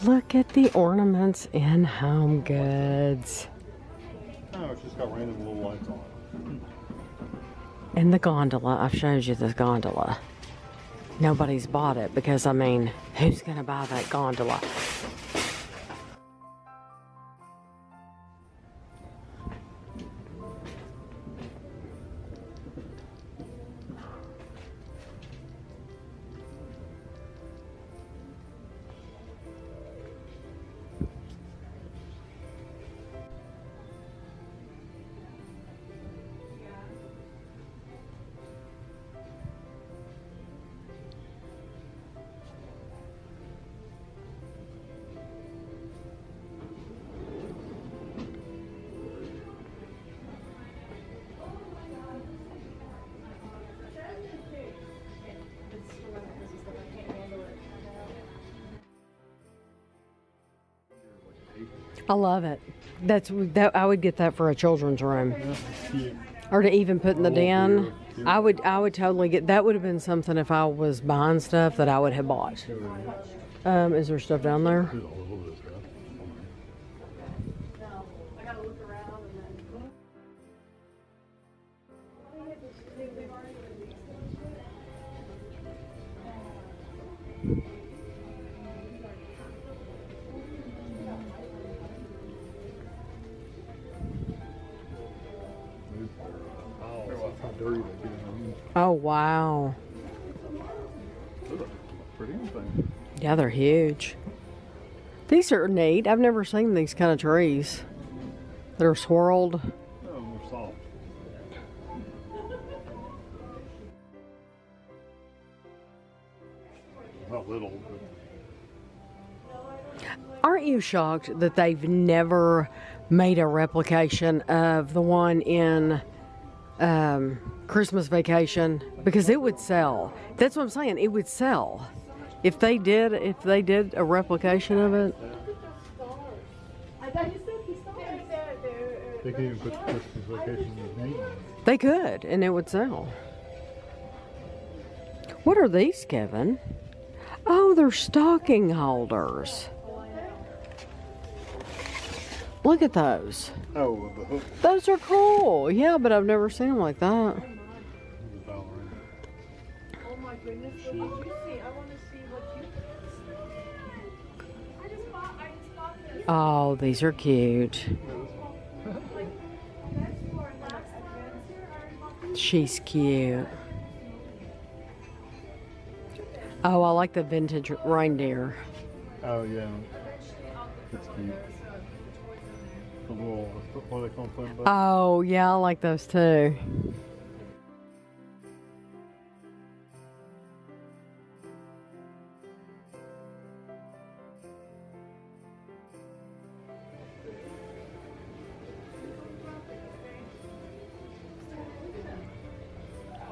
Look at the ornaments in Home Goods. Oh, it's just got random little lights on it. And the gondola. I've showed you the gondola. Nobody's bought it because, I mean, who's going to buy that gondola? I love it. I would get that for a children's room, or to even put in the den. I would totally get that. Would have been something if I was buying stuff that I would have bought. Is there stuff down there? Oh, wow. Yeah, they're huge. These are neat. I've never seen these kind of trees that are swirled. Oh, they're soft. Not little, but... Aren't you shocked that they've never made a replication of the one in Christmas Vacation? Because it would sell. That's what I'm saying. It would sell if they did a replication of it. They could even put Christmas Vacation in the name. They could, and it would sell. What are these, Kevin? Oh, they're stocking holders. Look at those. Oh, the hook. Those are cool. Yeah, but I've never seen them like that. Oh my goodness, what did you see? I want to see what you I just bought this. Oh, these are cute. She's cute. Oh, I like the vintage reindeer. Oh, yeah. It's cute. The little, what do they call them? Oh, yeah, I like those too.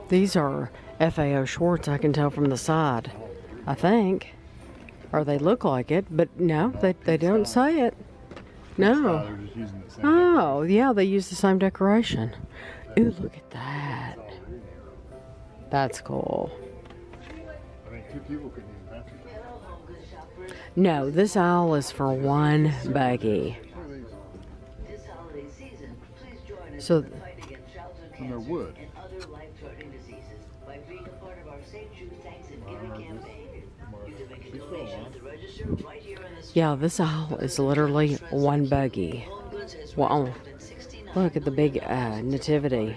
These are FAO Schwartz, I can tell from the side, I think. Or they look like it, but no, they don't say it. No. Oh, yeah, they use the same decoration. Ooh, look at that. That's cool. I mean, 2 people couldn't even have it. No, this aisle is for one buggy. So, And they're wood. yeah, this aisle is literally one buggy. Wow. Look at the big nativity.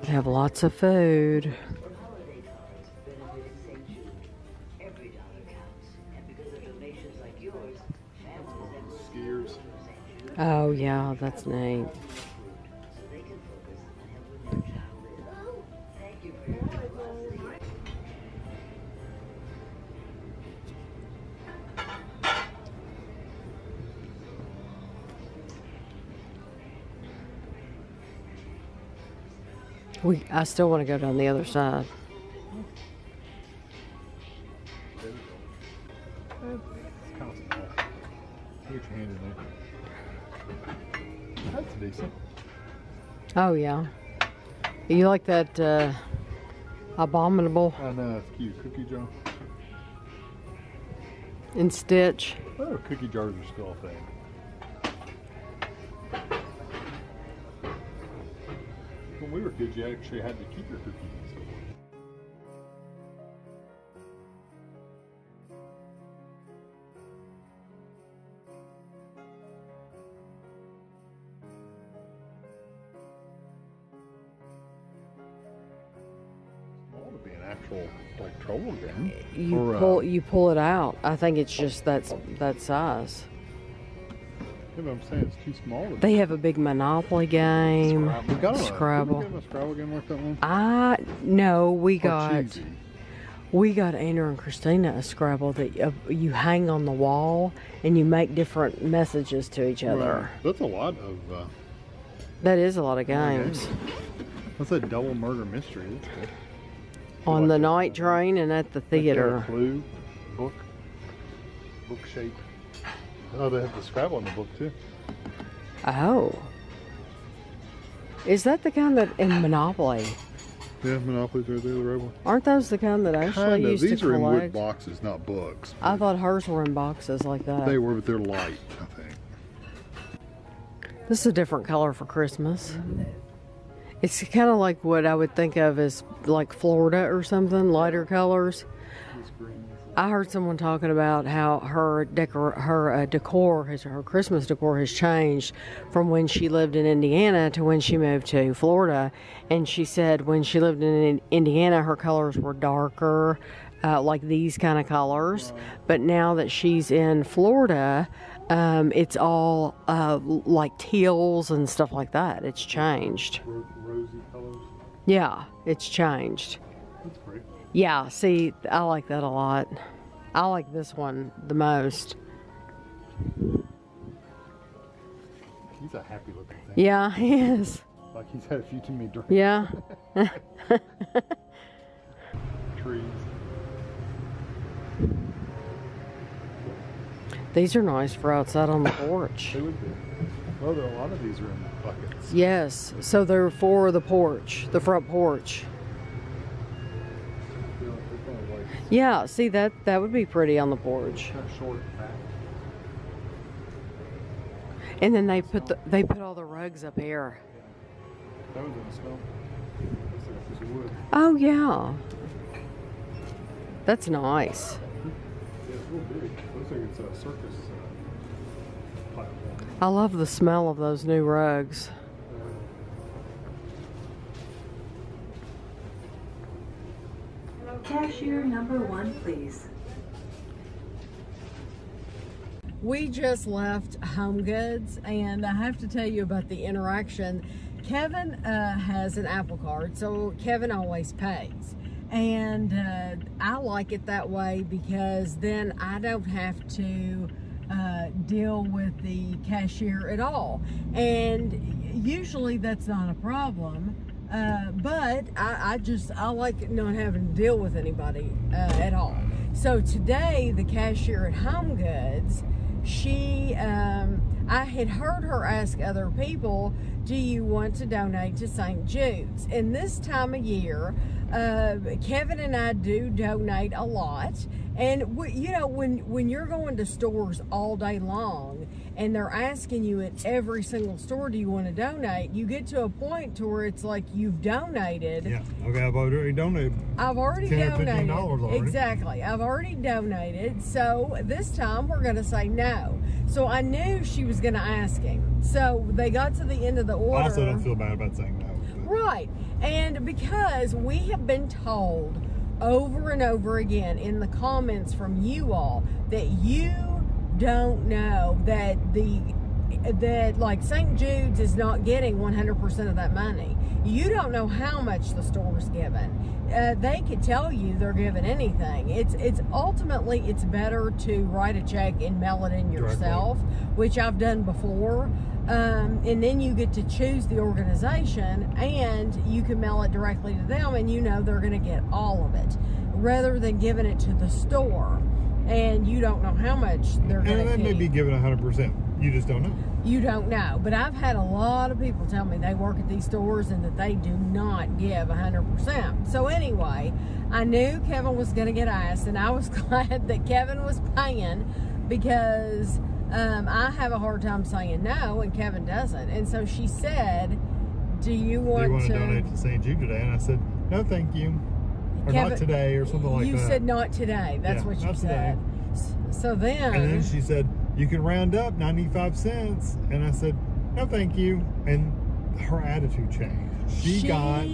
They have lots of food. Oh, yeah, that's neat. I still want to go down the other side. That's decent. Oh, yeah. You like that Abominable. I know, that's cute. Cookie jar. And Stitch. Oh, cookie jars are still a thing. When we were kids, you actually had to keep your cookies and so forth. Small to be an actual like troll gun. You pull it out. I think it's just that size. Yeah, but I'm saying it's too small. They have a big Monopoly game. We got Scrabble. Did we get a Scrabble game like that one? No, we got Cheesy. Andrew and Christina a Scrabble that you hang on the wall and you make different messages to each other. Right. That's a lot of. That is a lot of games. What's that double murder mystery? That's good. On the night train and at the theater. Clue, book shape. Oh, they have the Scrabble in the book too. Oh. Is that the kind that in Monopoly? Yeah, Monopoly's right there, the red one. Aren't those the kind that actually used These to are in wood collect? boxes, not books. I thought hers were in boxes like that. They were, but they're light, I think. This is a different color for Christmas. It's kind of like what I would think of as like Florida or something, lighter colors. I heard someone talking about how her Christmas decor has changed from when she lived in Indiana to when she moved to Florida. And she said when she lived in Indiana, her colors were darker, like these kind of colors. But now that she's in Florida, it's all like teals and stuff like that. It's changed. Rosy colors. Yeah, it's changed. That's great. Yeah, see, I like that a lot. I like this one the most. He's a happy looking thing. Yeah, he is. Like he's had a few too many drinks. Yeah. Trees. These are nice for outside on the porch. They would be. Well, a lot of these are in buckets. Yes, so they're for the porch, the front porch. Yeah, see that would be pretty on the porch. Kind of short and back. And then they put all the rugs up here. That was in the smell. Looks like a piece of wood. Oh yeah, that's nice. Yeah, it's real big. Looks like it's a circus platform. I love the smell of those new rugs. Cashier number 1, please. We just left Home Goods, and I have to tell you about the interaction. Kevin has an Apple Card, so Kevin always pays. And I like it that way because then I don't have to deal with the cashier at all. And usually that's not a problem. But I like not having to deal with anybody at all. So today, the cashier at Home Goods, I had heard her ask other people, do you want to donate to St. Jude's? And this time of year, Kevin and I do donate a lot. And you know, when you're going to stores all day long and they're asking you at every single store, do you want to donate? You get to a point to where it's like you've donated. Yeah. Okay, I've already donated. I've already donated. Already. Exactly. I've already donated. So this time we're going to say no. So I knew she was going to ask him. So they got to the end of the order. I also don't feel bad about saying no. But. Right. And because we have been told over and over again in the comments from you all that you don't know that like St. Jude's is not getting 100% of that money. You don't know how much the store's given. They could tell you they're giving anything. It's ultimately it's better to write a check and mail it in yourself, which I've done before. And then you get to choose the organization and you can mail it directly to them and you know they're going to get all of it rather than giving it to the store and you don't know how much they're going to get. And they may be giving 100%. You just don't know. You don't know, but I've had a lot of people tell me they work at these stores and that they do not give 100%. So anyway, I knew Kevin was going to get asked, and I was glad that Kevin was paying, because I have a hard time saying no, and Kevin doesn't. And so she said, do you want to donate to St. Jude today? And I said, no, thank you. Or Kevin, not today, or something like that. You said not today. That's what you said. So then... And then she said, you can round up 95 cents. And I said, no, thank you. And her attitude changed. She got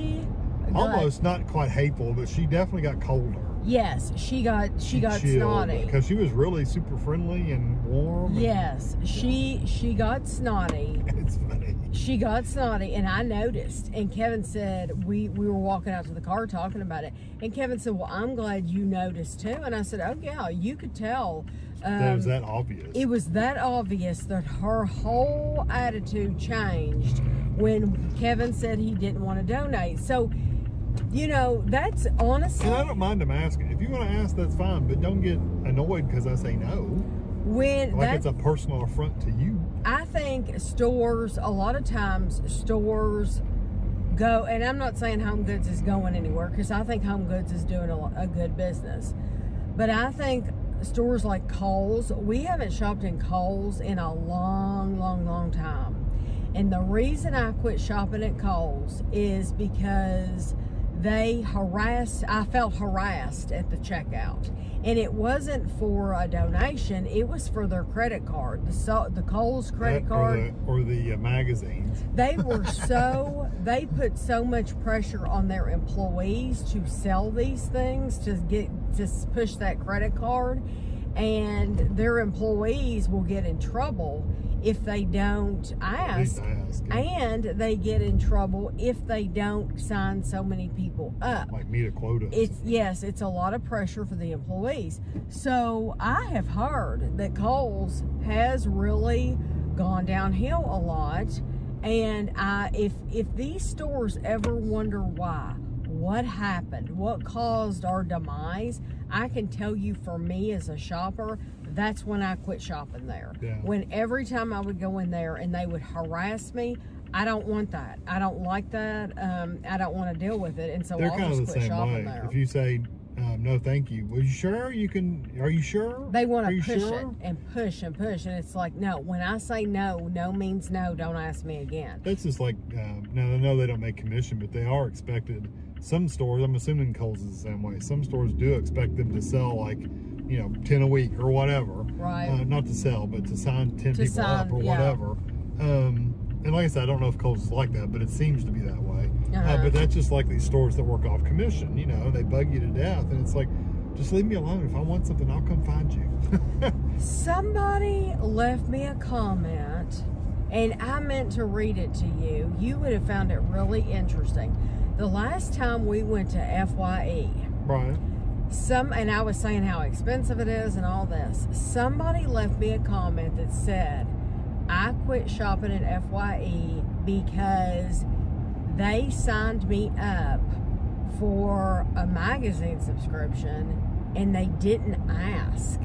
almost not quite hateful, but she definitely got colder. Yes, she got snotty. Because she was really super friendly and warm. Yes, she got snotty. It's funny. She got snotty, and I noticed. And Kevin said, we were walking out to the car talking about it. And Kevin said, well, I'm glad you noticed too. And I said, oh yeah, you could tell. That was that obvious. It was that obvious that her whole attitude changed when Kevin said he didn't want to donate. So, you know, that's honestly... And I don't mind them asking. If you want to ask, that's fine. But don't get annoyed because I say no. It's a personal affront to you. I think stores, a lot of times, stores go... And I'm not saying Home Goods is going anywhere, because I think Home Goods is doing a good business. But I think stores like Kohl's, we haven't shopped in Kohl's in a long, long, long time. And the reason I quit shopping at Kohl's is because I felt harassed at the checkout. And it wasn't for a donation, it was for their credit card, the Kohl's credit card. Or the magazines. They put so much pressure on their employees to sell these things, to push that credit card. And their employees will get in trouble if they don't ask. And they get in trouble if they don't sign so many people up. Like meet a quota. It's a lot of pressure for the employees. So I have heard that Kohl's has really gone downhill a lot. And if these stores ever wonder why, what happened, what caused our demise, I can tell you, for me as a shopper, that's when I quit shopping there. Yeah. When every time I would go in there and they would harass me, I don't want that. I don't like that. I don't want to deal with it. And so They're I'll kind just of the quit same shopping way. there. If you say, no, thank you. Well, you sure? Are you sure? They want to push sure? it and push and push. And it's like, no, when I say no, no means no. Don't ask me again. That's just like, now I know they don't make commission, but they are expected. Some stores, I'm assuming Kohl's is the same way. Some stores do expect them to sell like, 10 a week or whatever. Right. Not to sell, but to sign 10 people up or whatever. And like I said, I don't know if Kohl's is like that, but it seems to be that way. But that's just like these stores that work off commission. They bug you to death, and it's like, just leave me alone. If I want something, I'll come find you. Somebody left me a comment, and I meant to read it to you. You would have found it really interesting. The last time we went to FYE, right? And I was saying how expensive it is and all this. Somebody left me a comment that said, I quit shopping at FYE because they signed me up for a magazine subscription and they didn't ask.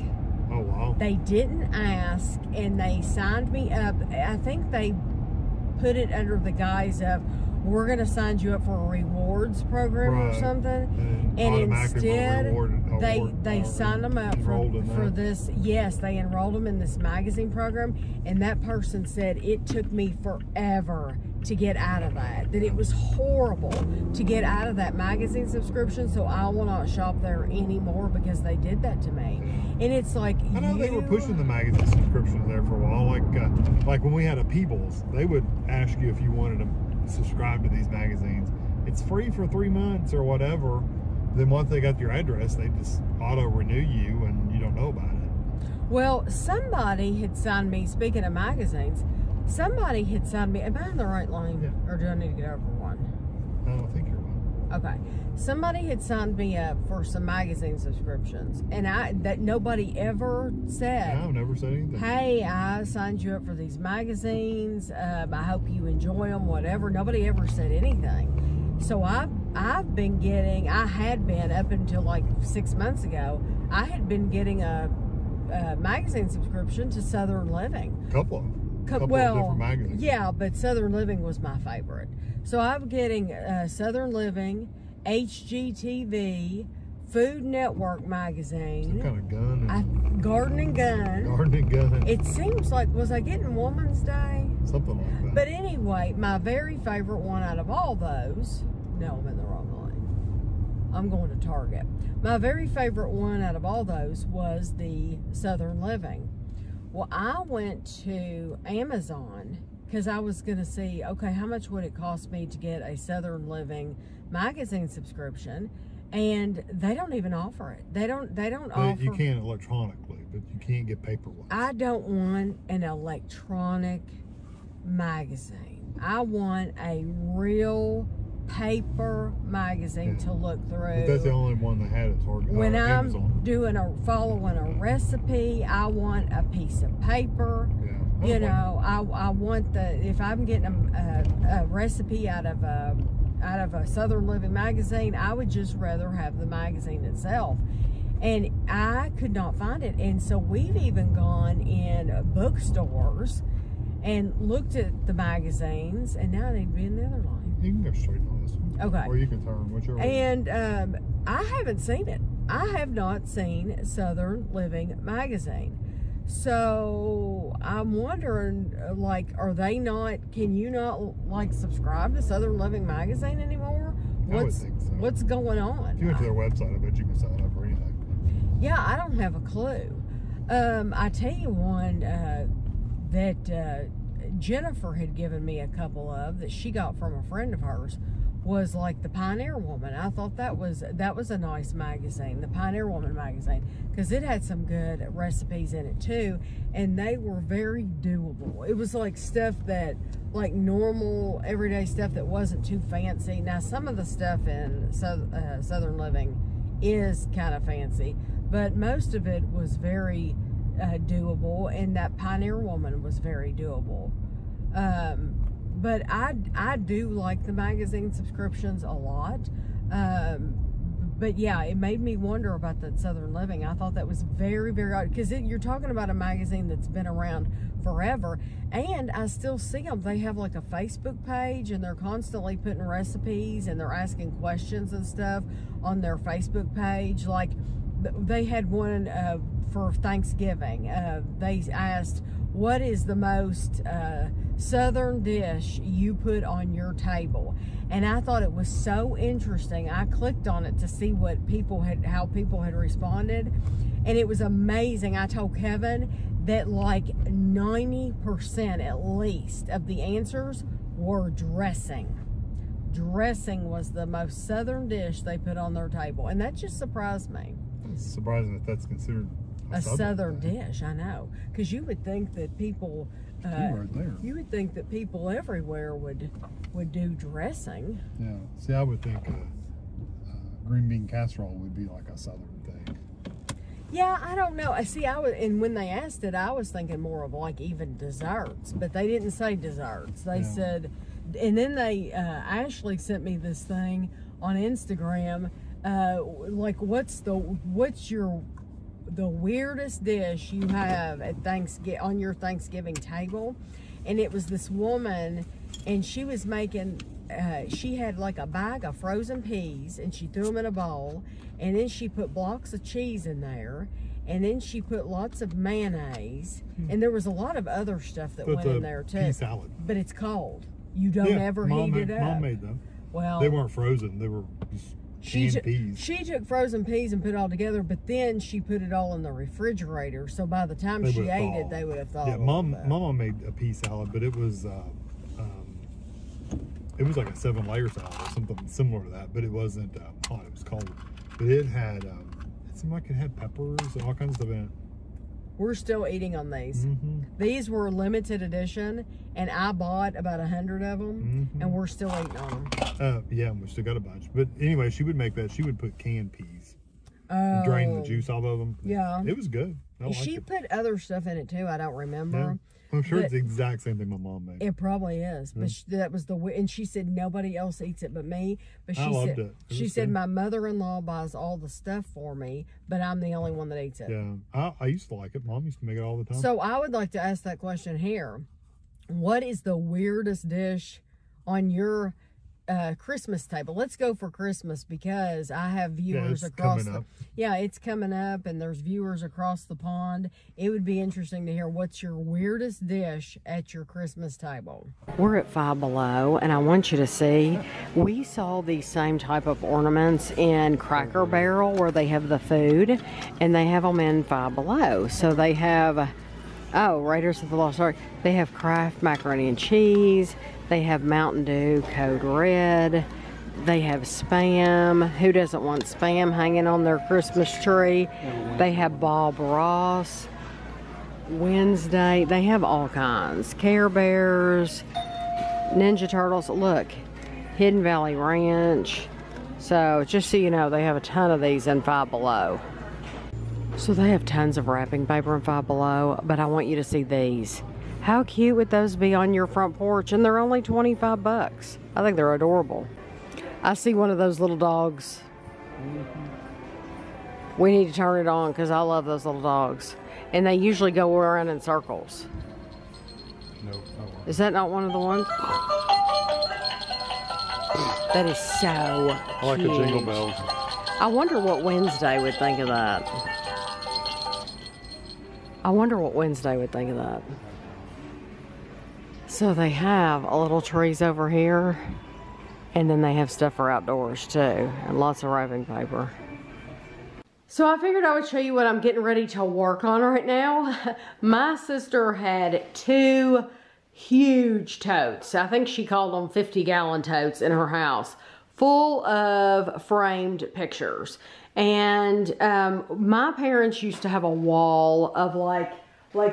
Oh, wow. They didn't ask, and they signed me up. I think they put it under the guise of, we're going to sign you up for a rewards program or something. And instead, they signed them up for this. Yes, they enrolled them in this magazine program. And that person said it took me forever to get out of that. That it was horrible to get out of that magazine subscription. So I will not shop there anymore because they did that to me. And it's like, I know they were pushing the magazine subscriptions there for a while. Like when we had a Peebles, they would ask you if you wanted to subscribe to these magazines. It's free for 3 months or whatever. Then once they got your address, they just auto renew you and you don't know about it. Well, somebody had signed me, speaking of magazines, somebody had signed me, am I in the right line? Yeah. Or do I need to get over one? I don't think you're one. Okay. Somebody had signed me up for some magazine subscriptions, and that nobody ever said. No, I've never said anything. Hey, I signed you up for these magazines. I hope you enjoy them, whatever. Nobody ever said anything. So I had been up until like 6 months ago, I had been getting a magazine subscription to Southern Living. A couple of them. couple of different magazines. Yeah, but Southern Living was my favorite. So I'm getting Southern Living, HGTV, Food Network magazine. Some kind of gun. Garden and Gun. Garden and Gun. It seems like, was I getting Woman's Day? Something like that. But anyway, my very favorite one out of all those, no, I'm in the wrong line. I'm going to Target. My very favorite one out of all those was the Southern Living. Well, I went to Amazon because I was going to see, okay, how much would it cost me to get a Southern Living magazine subscription? And they don't even offer it. They don't offer. You can electronically, but you can't get paper ones. I don't want an electronic magazine. I want a real paper magazine to look through. But that's the only one they had at Target. When I'm Amazon. following a recipe, I want a piece of paper. Yeah. You know, I want if I'm getting a recipe out of a Southern Living magazine, I would just rather have the magazine itself. And I could not find it. And so we've even gone in bookstores and looked at the magazines, and now I need to be in the other line. You can go straight on this one. Okay. Or you can turn, whichever. And I haven't seen it. I have not seen Southern Living magazine. So I'm wondering, like, are they not, can you not, like, subscribe to Southern Living magazine anymore? I would think so. What's going on? If you went to their website, I bet you can sign up for anything. Yeah, I don't have a clue. I tell you one that Jennifer had given me a couple of that she got from a friend of hers was like the Pioneer Woman. I thought that was a nice magazine, the Pioneer Woman magazine, because it had some good recipes in it too, and they were very doable. It was like stuff that, like normal everyday stuff that wasn't too fancy. Now some of the stuff in Southern Living is kind of fancy, but most of it was very doable, and that Pioneer Woman was very doable. But I do like the magazine subscriptions a lot. But yeah, it made me wonder about that Southern Living. I thought that was very, very odd, because you're talking about a magazine that's been around forever, and I still see them. They have like a Facebook page, and they're constantly putting recipes, and they're asking questions and stuff on their Facebook page. Like they had one for Thanksgiving. They asked, what is the most Southern dish you put on your table? And I thought it was so interesting. I clicked on it to see what how people had responded, and it was amazing. I told Kevin that like 90% at least of the answers were dressing. Dressing was the most Southern dish they put on their table, and that just surprised me. It's surprising that that's considered a Southern dish. I know, because you would think that people, right there. You would think that people everywhere would do dressing. Yeah. See, I would think green bean casserole would be like a Southern thing. Yeah, I don't know. See, and when they asked it, I was thinking more of like even desserts, but they didn't say desserts. They said, and then they Ashley sent me this thing on Instagram. Like, what's the weirdest dish you have at on your Thanksgiving table? And it was this woman, and she was making she had like a bag of frozen peas, and she threw them in a bowl, and then she put blocks of cheese in there, and then she put lots of mayonnaise, and there was a lot of other stuff that went in there too. Pea salad. But it's cold. You don't ever heat it up. Mom made them. Well, they weren't frozen. They were just canned peas. She took frozen peas and put it all together, but then she put it all in the refrigerator. So by the time she ate it, they would have thawed. Yeah, Mama made a pea salad, but it was like a 7-layer salad or something similar to that. But it wasn't hot; it was cold. But it had it seemed like it had peppers and all kinds of stuff in it. We're still eating on these. These were limited edition, and I bought about 100 of them, and we're still eating on them. Yeah, we still got a bunch. But anyway, she would make that. She would put canned peas, and drain the juice off of them. Yeah, it was good. She put other stuff in it too. I don't remember. Yeah. I'm sure it's the exact same thing my mom made. It probably is, but that was and she said nobody else eats it but me. But she loved it. She said my mother-in-law buys all the stuff for me, but I'm the only one that eats it. Yeah, I used to like it. Mom used to make it all the time. So I would like to ask that question here: What is the weirdest dish on your Christmas table? Let's go for Christmas because I have viewers across the... Yeah, it's coming up and there's viewers across the pond. It would be interesting to hear what's your weirdest dish at your Christmas table. We're at Five Below and I want you to see, we saw these same type of ornaments in Cracker Barrel where they have the food, and they have them in Five Below. So they have, oh, Raiders of the Lost Ark. They have Kraft macaroni and cheese. They have Mountain Dew Code Red. They have Spam. Who doesn't want Spam hanging on their Christmas tree? They have Bob Ross. Wednesday. They have all kinds. Care Bears. Ninja Turtles. Look. Hidden Valley Ranch. So, just so you know, they have a ton of these in Five Below. So they have tons of wrapping paper in Five Below, but I want you to see these. How cute would those be on your front porch? And they're only 25 bucks. I think they're adorable. I see one of those little dogs. We need to turn it on because I love those little dogs. And they usually go around in circles. Nope, not one. Is that not one of the ones? That is so I like the jingle bells. I wonder what Wednesday would think of that. I wonder what Wednesday would think of that. So they have a little trees over here, and then they have stuff for outdoors too, and lots of wrapping paper. So I figured I would show you what I'm getting ready to work on right now. My sister had 2 huge totes. I think she called them 50-gallon totes in her house, full of framed pictures. And my parents used to have a wall of like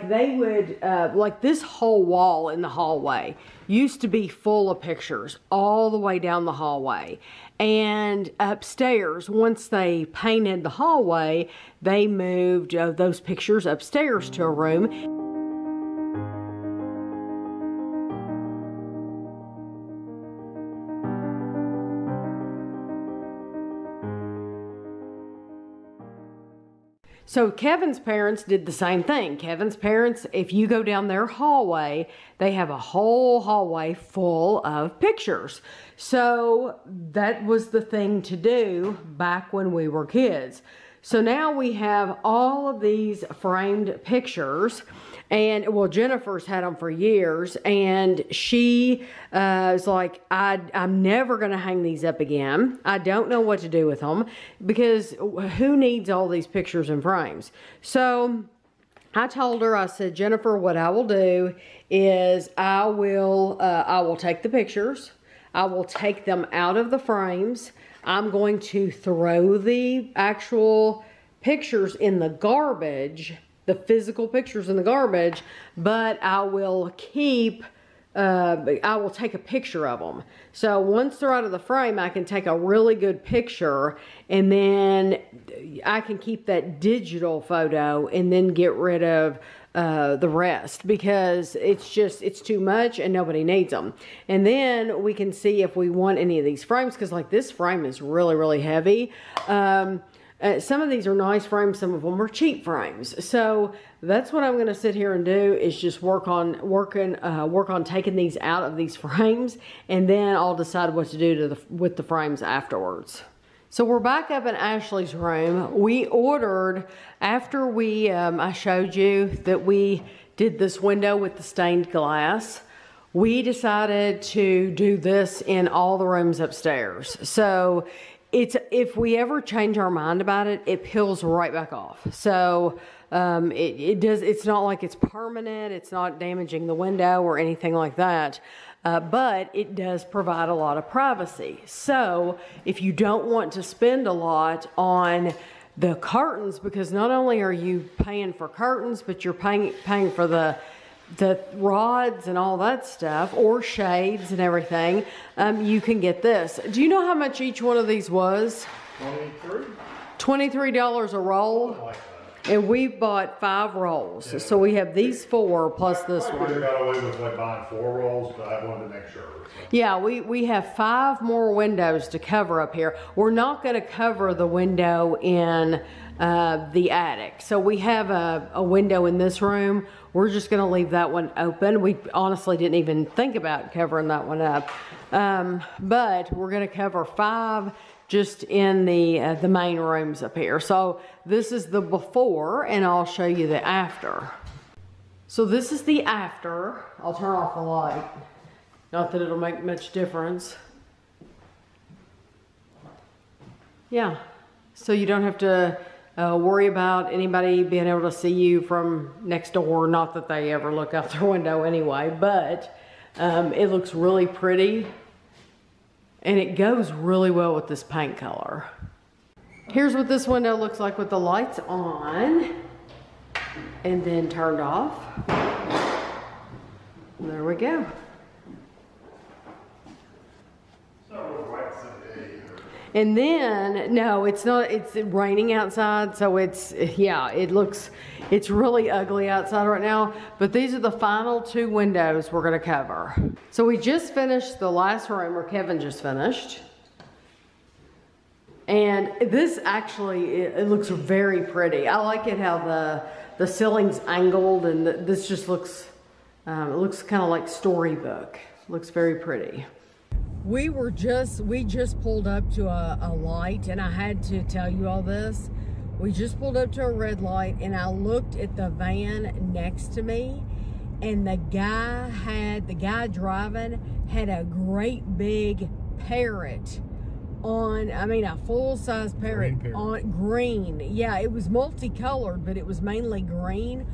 they would, like this whole wall in the hallway used to be full of pictures all the way down the hallway. And upstairs, once they painted the hallway, they moved those pictures upstairs to a room. So Kevin's parents did the same thing. Kevin's parents, if you go down their hallway, they have a whole hallway full of pictures. So that was the thing to do back when we were kids. So now we have all of these framed pictures. And well, Jennifer's had them for years, and she is like, I'm never going to hang these up again. I don't know what to do with them because who needs all these pictures and frames? So I told her, I said, Jennifer, what I will do is I will take the pictures. I will take them out of the frames. I'm going to throw the actual pictures in the garbage, the physical pictures in the garbage, but I will keep, I will take a picture of them. So once they're out of the frame, I can take a really good picture, and then I can keep that digital photo and then get rid of the rest, because it's too much and nobody needs them. And then we can see if we want any of these frames, because like this frame is really, really heavy. Some of these are nice frames, some of them are cheap frames. So that's what I'm going to sit here and do, is just work on taking these out of these frames, and then I'll decide what to do with the frames afterwards. So we're back up in Ashley's room. We ordered, after I showed you that we did this window with the stained glass, we decided to do this in all the rooms upstairs. So if we ever change our mind about it, it peels right back off. So it's not like it's permanent, it's not damaging the window or anything like that. But it does provide a lot of privacy. So if you don't want to spend a lot on the curtains, because not only are you paying for curtains, but you're paying for the rods and all that stuff, or shades and everything, you can get this. Do you know how much each one of these was? $23 a roll. And we bought 5 rolls. Yeah. So we have these 4 plus this one. We got away with like buying 4 rolls, but I wanted to make sure. So. Yeah, we have 5 more windows to cover up here. We're not going to cover the window in the attic. So we have a window in this room. We're just gonna leave that one open. We honestly didn't even think about covering that one up. But we're gonna cover 5 just in the main rooms up here. So this is the before, and I'll show you the after. So this is the after. I'll turn off the light. Not that it'll make much difference. Yeah, so you don't have to worry about anybody being able to see you from next door. Not that they ever look out their window anyway, but it looks really pretty. And it goes really well with this paint color. Here's what this window looks like with the lights on and then turned off. There we go. And then, no, it's not, it's raining outside, so it's, yeah, it's really ugly outside right now, but these are the final 2 windows we're gonna cover. So we just finished the last room, or Kevin just finished. And this actually, it looks very pretty. I like it how the ceiling's angled, and this just looks, it looks kind of like storybook. Looks very pretty. We just pulled up to a light, and I had to tell you all this. We just pulled up to a red light, and I looked at the van next to me, and the guy driving had a great big parrot on, I mean a full-size parrot on green. Yeah, it was multicolored, but it was mainly green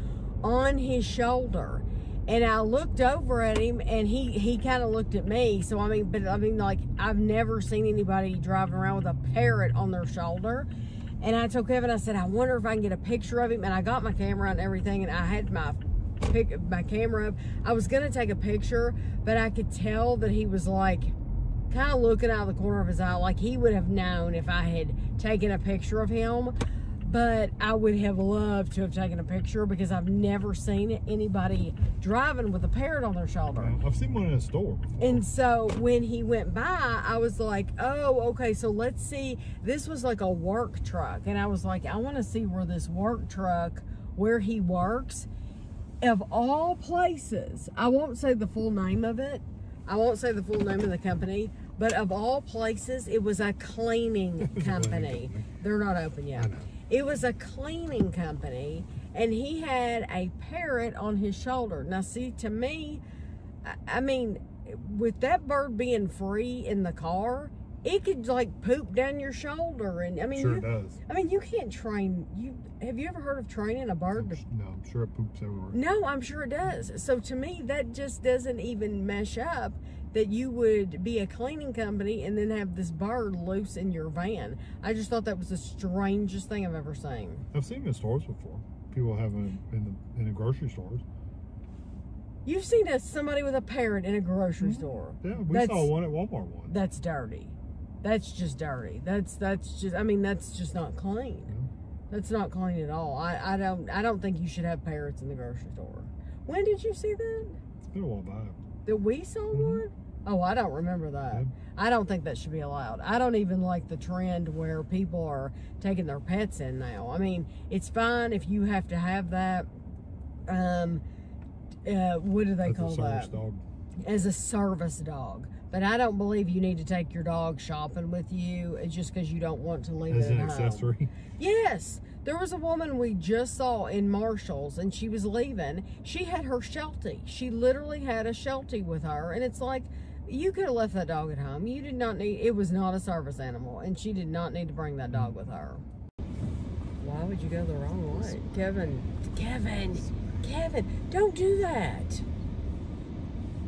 on his shoulder. And I looked over at him, and he kind of looked at me. So, I mean, like, I've never seen anybody driving around with a parrot on their shoulder. And I told Kevin, I said, I wonder if I can get a picture of him. And I got my camera and everything, and I had my camera up. I was going to take a picture, but I could tell that he was, like, kind of looking out of the corner of his eye. Like, he would have known if I had taken a picture of him. But I would have loved to have taken a picture, because I've never seen anybody driving with a parrot on their shoulder. I've seen one in a store before. And so when he went by, I was like, oh, okay, so let's see. This was like a work truck. And I was like, I want to see where this work truck, where he works. Of all places, I won't say the full name of it. I won't say the full name of the company. But of all places, it was a cleaning company. They're not open yet. It was a cleaning company, and he had a parrot on his shoulder. Now, see, to me, I mean, with that bird being free in the car, it could, like, poop down your shoulder. And I mean, sure it does. I mean, you can't train. Have you ever heard of training a bird? No, I'm sure it poops everywhere. No, I'm sure it does. So to me, that just doesn't even mesh up, that you would be a cleaning company and then have this bird loose in your van. I just thought that was the strangest thing I've ever seen. I've seen them in stores before. People have them in the grocery stores. You've seen somebody with a parrot in a grocery store. Yeah, we saw one at Walmart once. That's dirty. That's just dirty. That's just, I mean, that's just not clean. Yeah. That's not clean at all. I don't think you should have parrots in the grocery store. When did you see that? It's been a while back. That we saw one? Oh, I don't remember that. Yeah. I don't think that should be allowed. I don't even like the trend where people are taking their pets in now. I mean, it's fine if you have to have that. What do they call that? Dog. As a service dog. But I don't believe you need to take your dog shopping with you just because you don't want to leave it at home. As an accessory? Yes. There was a woman we just saw in Marshall's, and she was leaving. She had her Sheltie. She literally had a Sheltie with her, and it's like, you could have left that dog at home. You did not need, it was not a service animal, and she did not need to bring that dog with her. Why would you go the wrong way? Kevin, don't do that.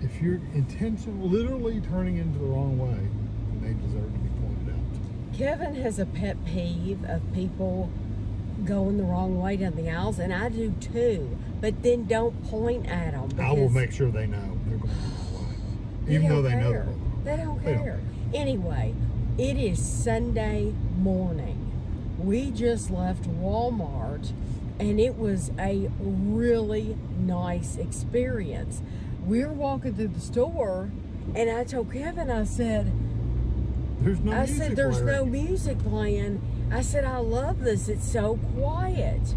If you're literally turning into the wrong way, then they deserve to be pointed out. Kevin has a pet peeve of people going the wrong way down the aisles, and I do too. But then don't point at them. I will make sure they know they're going the wrong way, even though they know they're wrong. They don't care. Anyway, it is Sunday morning. We just left Walmart, and it was a really nice experience. We're walking through the store, and I told Kevin, I said, there's no music playing. I said, I love this. It's so quiet.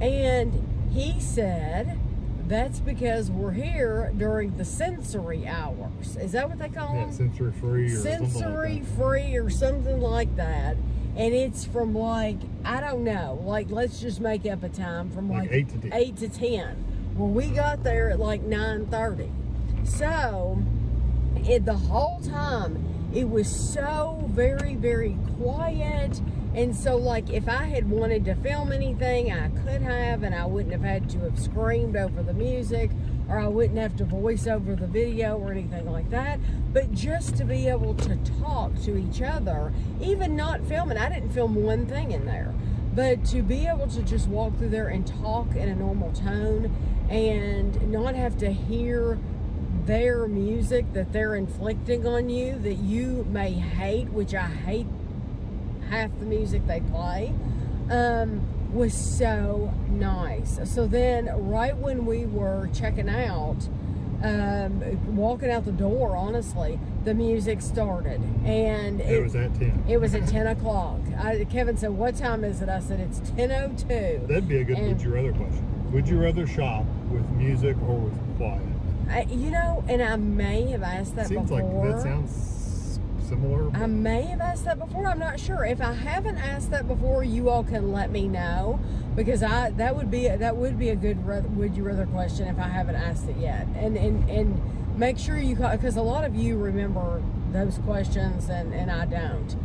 And he said, that's because we're here during the sensory hours. Is that what they call them? Yeah, sensory free or sensory free or something like that. And it's from like, I don't know, like let's just make up a time from like 8 to 10. 8 to 10. Well, we got there at like 9:30. So the whole time it was so very, very quiet. And so like if I had wanted to film anything, I could have, and I wouldn't have had to have screamed over the music, or I wouldn't have to voice over the video or anything like that. But just to be able to talk to each other, even not filming, I didn't film one thing in there, but to be able to just walk through there and talk in a normal tone and not have to hear their music that they're inflicting on you that you may hate, which I hate half the music they play, was so nice. So then right when we were checking out, walking out the door, honestly, the music started. And it was at 10. It was at 10 o'clock. Kevin said, what time is it? I said, it's 10:02. That'd be a good would you rather question. Would you rather shop with music or with quiet? You know, and I may have asked that Seems before. Like that sounds similar. I may have asked that before. I'm not sure. If I haven't asked that before, you all can let me know, because that would be a good would you rather question if I haven't asked it yet. And make sure you call, because a lot of you remember those questions and I don't.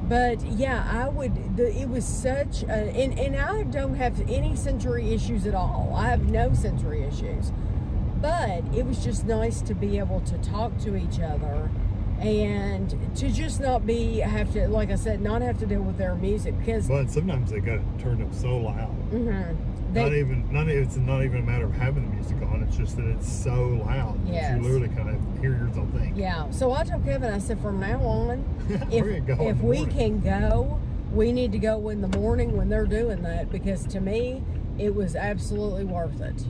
But yeah, I would. It was such and I don't have any sensory issues at all. I have no sensory issues, but it was just nice to be able to talk to each other. And to just not have to, like I said, not have to deal with their music, because. But sometimes they got it turned up so loud. Mm-hmm. It's not even a matter of having the music on. It's just that it's so loud that you literally kind of hear yourself think. Yeah. So I told Kevin, I said, from now on, if we can go, we need to go in the morning when they're doing that, because to me, it was absolutely worth it.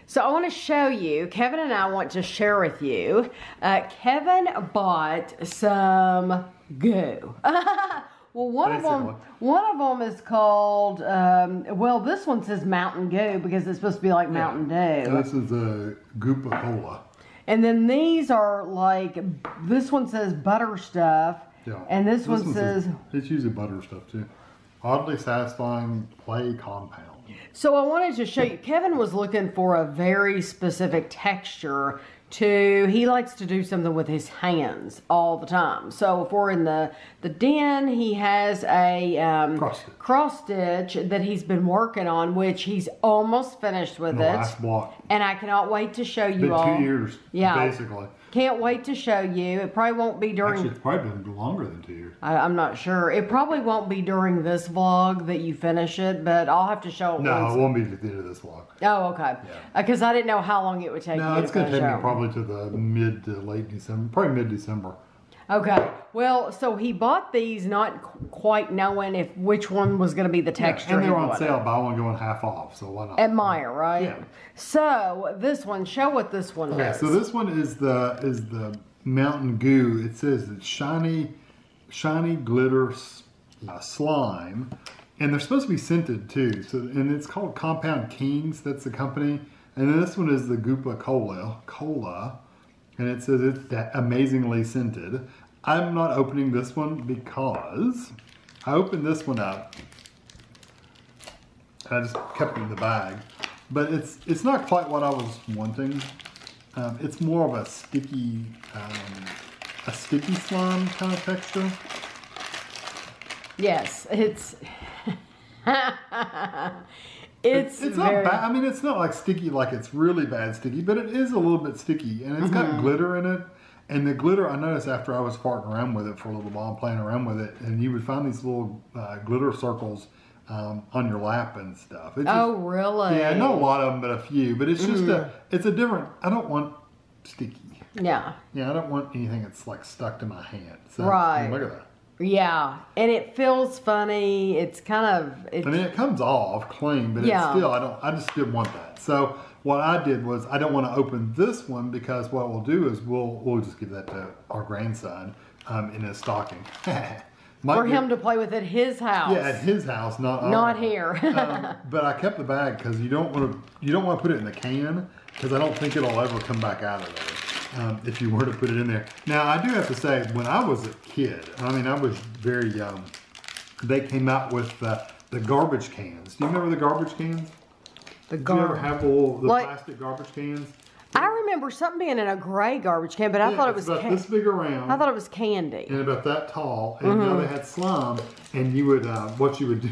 So I want to show you, Kevin and I want to share with you, Kevin bought some goo. Well, one of them is called, well, this one says Mountain Goo because it's supposed to be like Mountain Dew. This is a Goopa Cola. And then these are like, this one says butter stuff. Yeah. And this one says... It's usually butter stuff too. Oddly satisfying play compound. So I wanted to show you, Kevin was looking for a very specific texture he likes to do something with his hands all the time. So if we're in the den, he has a cross stitch that he's been working on, which he's almost finished with it. Last block. And I cannot wait to show you all. 2 years, basically. Can't wait to show you. It probably won't be during... Actually, it's probably been longer than 2 years. I'm not sure. It probably won't be during this vlog that you finish it, but I'll have to show it once. No, it won't be at the end of this vlog. Oh, okay. Because I didn't know how long it would take you to finish. No, it's going to take me probably to the mid to late December. Probably mid-December. Okay. Well, so he bought these not quite knowing which one was going to be the texture. And they were on sale, buy one going half off, so why not? At Meijer, right? Yeah. So this one, show what this one is. So this one is the Mountain Goo. It says it's shiny glitter slime, and they're supposed to be scented too. So, and it's called Compound Kings. That's the company. And then this one is the Goopa Cola, and it says it's amazingly scented. I'm not opening this one because I opened this one up. I just kept it in the bag, but it's not quite what I was wanting. It's more of a sticky slime kind of texture. Yes, it's it's not bad. I mean, it's not like sticky, like it's really bad sticky, but it is a little bit sticky, and it's got glitter in it. And the glitter, I noticed after I was farting around with it for a little while, playing around with it, and you would find these little glitter circles on your lap and stuff. It's oh, really? Yeah, not a lot of them, but a few. But it's just it's a different. I don't want sticky. Yeah. Yeah, I don't want anything that's like stuck to my hand. So, right. Look at that. Yeah, and it feels funny. It's kind of. I mean, it comes off clean, but it's still. I just didn't want that. So what I did was I don't want to open this one because what we'll do is we'll just give that to our grandson in his stocking. For him to play with at his house. Yeah, at his house, not Not here. but I kept the bag because you don't want to put it in the can because I don't think it'll ever come back out of there if you were to put it in there. Now I do have to say, when I was a kid, I mean I was very young, they came out with the garbage cans. Do you remember the garbage cans? Did you ever have the plastic garbage cans? I remember something being in a gray garbage can, but I thought it was about this big around. I thought it was candy. And about that tall. And now they had slime. And you would, what you would do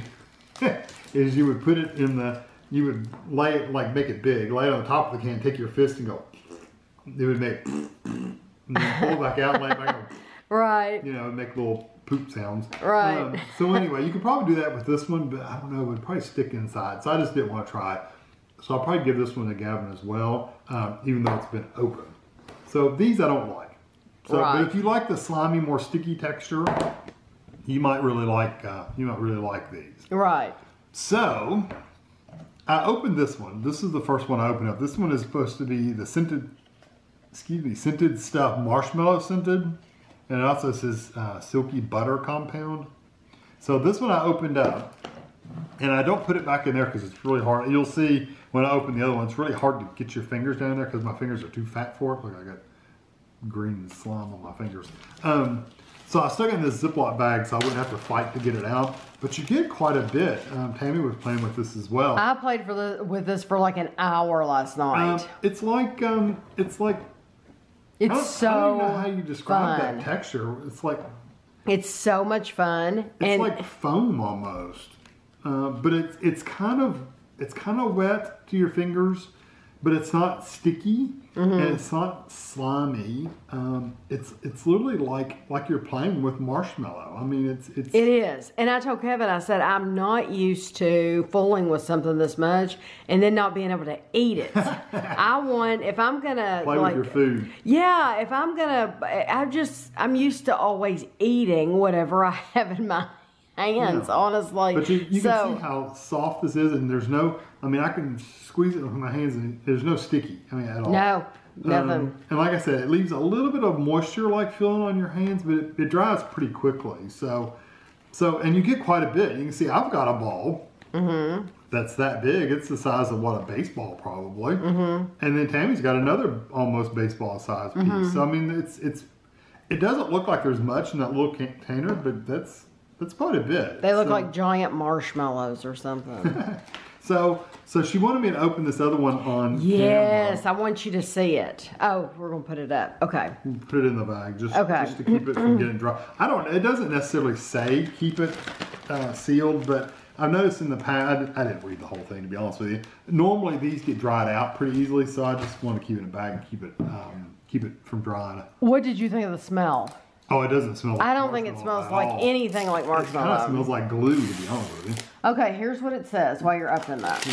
is you would put it in you would lay it, like make it big, lay it on top of the can, take your fist and go, it would make, and then pull it back out, lay it back on. Right. You know, make little poop sounds. Right. So anyway, you could probably do that with this one, but I don't know, it would probably stick inside. So I just didn't want to try it. So I'll probably give this one to Gavin as well, even though it's been open. So these I don't like. So, but if you like the slimy, more sticky texture, you might really like these. Right. So I opened this one. This is the first one I opened up. This one is supposed to be the scented stuff, marshmallow scented, and it also says silky butter compound. So this one I opened up. And I don't put it back in there because it's really hard. You'll see when I open the other one, it's really hard to get your fingers down there because my fingers are too fat for it. Look, I got green slime on my fingers. So I stuck it in this Ziploc bag so I wouldn't have to fight to get it out. But you get quite a bit. Tammy was playing with this as well. I played with this for like an hour last night. It's like I don't even know how you describe that texture. It's so much fun. It's like foam almost. But it's kind of wet to your fingers, but it's not sticky and it's not slimy. It's literally like you're playing with marshmallow. I mean, it is. And I told Kevin, I said, I'm not used to fooling with something this much and then not being able to eat it. If I'm gonna play with your food. Yeah, if I'm gonna, I'm used to always eating whatever I have in my hands, honestly. But you can see how soft this is, and there's no, I mean, I can squeeze it with my hands, and there's no sticky, at all. No, nothing. And like I said, it leaves a little bit of moisture-like feeling on your hands, but it dries pretty quickly. So, and you get quite a bit. You can see I've got a ball that's that big. It's the size of, what, a baseball probably. And then Tammy's got another almost baseball-sized piece. So, I mean, it doesn't look like there's much in that little container, but that's quite a bit. They look like giant marshmallows or something. So she wanted me to open this other one on Yes, camera. I want you to see it. Oh, we're going to put it up. Okay. Put it in the bag just to keep it from getting dry. It doesn't necessarily say keep it sealed, but I've noticed in the past, I didn't read the whole thing to be honest with you. Normally these get dried out pretty easily, so I just want to keep it in a bag and keep it from drying. What did you think of the smell? Oh, it doesn't smell like I don't think it smells like anything like marshmallow. It kind of smells like glue, to be honest with you. Okay, here's what it says while you're opening that.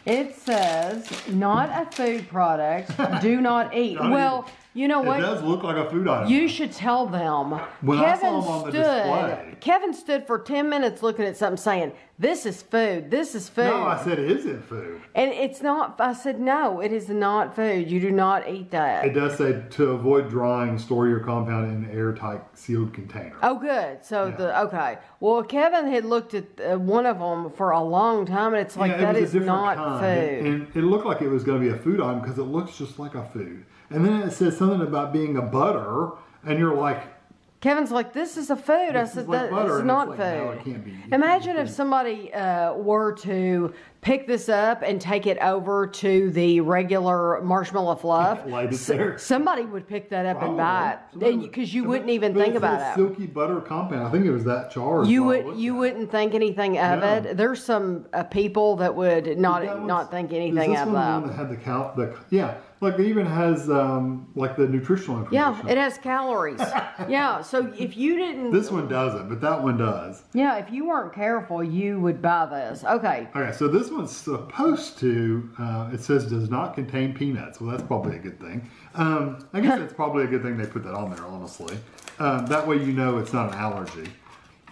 It says, not a food product, do not eat. Well, you know what? It does look like a food item. You should tell them. When I saw them on the display. Kevin stood for 10 minutes looking at something saying, this is food, this is food. No, I said, is it food? And it's not, I said, no, it is not food. You do not eat that. It does say to avoid drying, store your compound in an airtight sealed container. Oh, good. So, okay. Well, Kevin had looked at one of them for a long time, and it's like, that is not food. And it looked like it was going to be a food item because it looks just like a food. And then it says something about being a butter, and you're like, Kevin's like, this is a food. I said, that is not food. No, it can't be. Imagine if somebody were to pick this up and take it over to the regular marshmallow fluff. Somebody would pick that up and buy it because you wouldn't even think about it. Silky butter compound. I think it was that jar. You wouldn't think anything of it. There's some people that would not think anything of that. Is this one the one that had the like it even has like the nutritional information. Yeah, it has calories. Yeah, so if you didn't... This one doesn't, but that one does. Yeah, if you weren't careful, you would buy this. Okay. Okay, so this one's supposed to, it says does not contain peanuts. Well, that's probably a good thing. I guess it's probably a good thing they put that on there, honestly. That way you know it's not an allergy.